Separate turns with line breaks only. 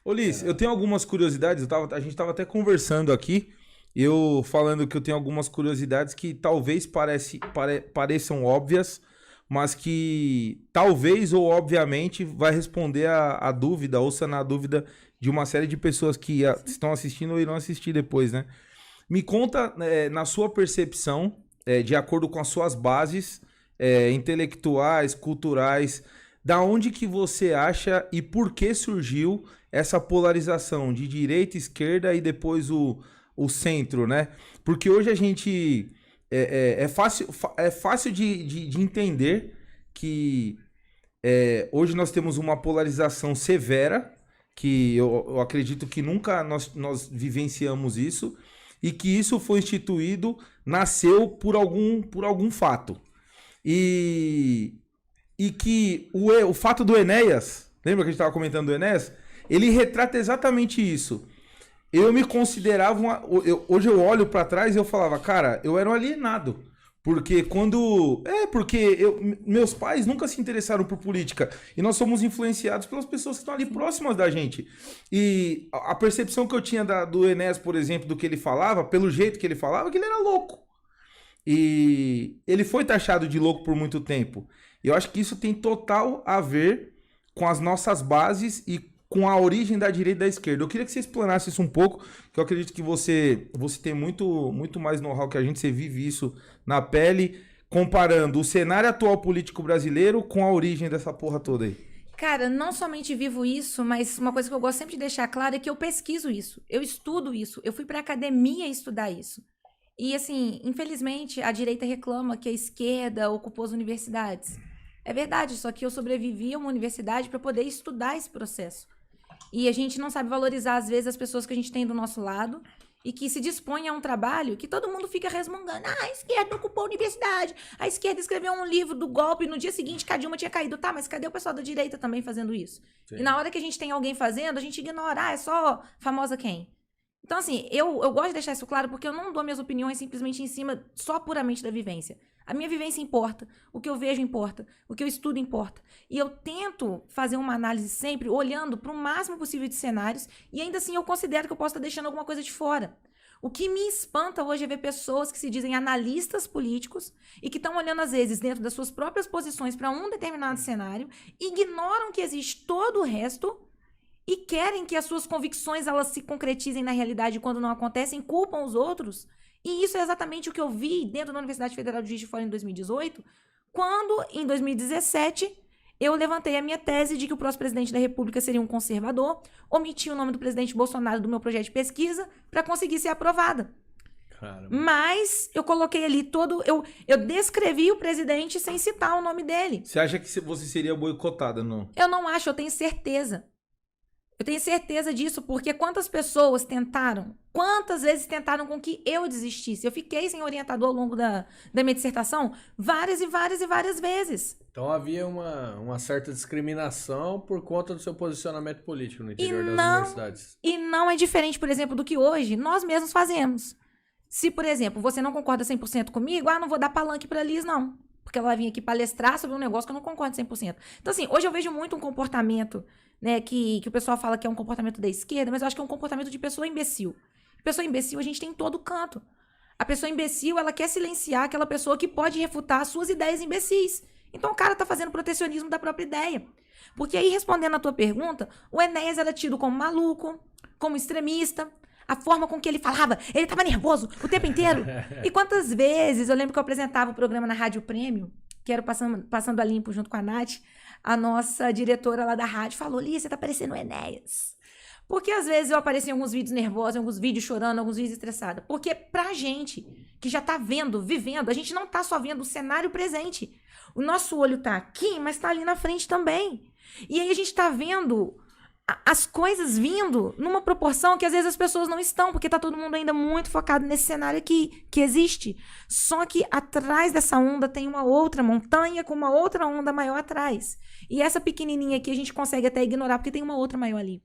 Ô, Liz, eu tenho algumas curiosidades, a gente tava até conversando aqui, eu falando que eu tenho algumas curiosidades que talvez pareçam óbvias, mas que talvez ou obviamente vai responder a dúvida, ou sanar a dúvida de uma série de pessoas que estão assistindo ou irão assistir depois, né? Me conta, na sua percepção, de acordo com as suas bases intelectuais, culturais, da onde que você acha e por que surgiu essa polarização de direita, esquerda e depois o centro, né? Porque hoje a gente... É fácil de entender que hoje nós temos uma polarização severa, que eu acredito que nunca nós vivenciamos isso, e que isso foi instituído, nasceu por algum fato. E que o fato do Enéas, lembra que a gente estava comentando do Enéas? Ele retrata exatamente isso. Eu me considerava... hoje eu olho pra trás e eu falava, cara, eu era um alienado. Porque meus pais nunca se interessaram por política. E nós somos influenciados pelas pessoas que estão ali próximas da gente. E a percepção que eu tinha do Enéas, por exemplo, do que ele falava, pelo jeito que ele falava, que ele era louco. E ele foi taxado de louco por muito tempo. E eu acho que isso tem total a ver com as nossas bases e com a origem da direita e da esquerda. Eu queria que você explanasse isso um pouco, que eu acredito que você tem muito mais know-how que a gente, você vive isso na pele, comparando o cenário atual político brasileiro com a origem dessa porra toda aí.
Cara, não somente vivo isso, mas uma coisa que eu gosto sempre de deixar claro é que eu pesquiso isso, eu estudo isso, eu fui pra academia estudar isso. E assim, infelizmente, a direita reclama que a esquerda ocupou as universidades. É verdade, só que eu sobrevivi a uma universidade para poder estudar esse processo. E a gente não sabe valorizar, às vezes, as pessoas que a gente tem do nosso lado e que se dispõem a um trabalho que todo mundo fica resmungando. Ah, a esquerda ocupou a universidade, a esquerda escreveu um livro do golpe e no dia seguinte que a Dilma tinha caído. Tá, mas cadê o pessoal da direita também fazendo isso? Sim. E na hora que a gente tem alguém fazendo, a gente ignora. Ah, é só famosa quem? Então, assim, eu gosto de deixar isso claro porque eu não dou minhas opiniões simplesmente em cima só puramente da vivência. A minha vivência importa, o que eu vejo importa, o que eu estudo importa. E eu tento fazer uma análise sempre olhando para o máximo possível de cenários e ainda assim eu considero que eu posso estar deixando alguma coisa de fora. O que me espanta hoje é ver pessoas que se dizem analistas políticos e que estão olhando, às vezes, dentro das suas próprias posições para um determinado cenário, ignoram que existe todo o resto e querem que as suas convicções elas se concretizem na realidade quando não acontecem, culpam os outros. E isso é exatamente o que eu vi dentro da Universidade Federal de Juiz de Fora em 2018, quando, em 2017, eu levantei a minha tese de que o próximo presidente da República seria um conservador, omiti o nome do presidente Bolsonaro do meu projeto de pesquisa para conseguir ser aprovada. Caramba. Mas eu coloquei ali todo... Eu descrevi o presidente sem citar o nome dele.
Você acha que você seria boicotada, não?
Eu não acho, eu tenho certeza. Eu tenho certeza disso, porque quantas pessoas tentaram, quantas vezes tentaram com que eu desistisse? Eu fiquei sem orientador ao longo da minha dissertação várias e várias e várias vezes.
Então havia uma certa discriminação por conta do seu posicionamento político no interior das universidades.
E não é diferente, por exemplo, do que hoje nós mesmos fazemos. Se, por exemplo, você não concorda 100% comigo, não vou dar palanque pra Liz, não. Porque ela vai vir aqui palestrar sobre um negócio que eu não concordo 100%. Então, assim, hoje eu vejo muito um comportamento... né, que o pessoal fala que é um comportamento da esquerda, mas eu acho que é um comportamento de pessoa imbecil. Pessoa imbecil a gente tem em todo canto. A pessoa imbecil, ela quer silenciar aquela pessoa que pode refutar as suas ideias imbecis. Então o cara tá fazendo protecionismo da própria ideia. Porque aí, respondendo a tua pergunta, o Enéas era tido como maluco, como extremista, a forma com que ele falava, ele tava nervoso o tempo inteiro. E quantas vezes, eu lembro que eu apresentava o programa na Rádio Prêmio, que era Passando a Limpo junto com a Nath, a nossa diretora lá da rádio falou, Liz, você tá parecendo o Enéas. Porque às vezes eu apareço em alguns vídeos nervosa, em alguns vídeos chorando, em alguns vídeos estressada. Porque pra gente que já tá vivendo, a gente não tá só vendo o cenário presente. O nosso olho tá aqui, mas tá ali na frente também. E aí a gente tá vendo as coisas vindo numa proporção que às vezes as pessoas não estão, porque tá todo mundo ainda muito focado nesse cenário aqui, que existe. Só que atrás dessa onda tem uma outra montanha com uma outra onda maior atrás. E essa pequenininha aqui a gente consegue até ignorar, porque tem uma outra maior ali.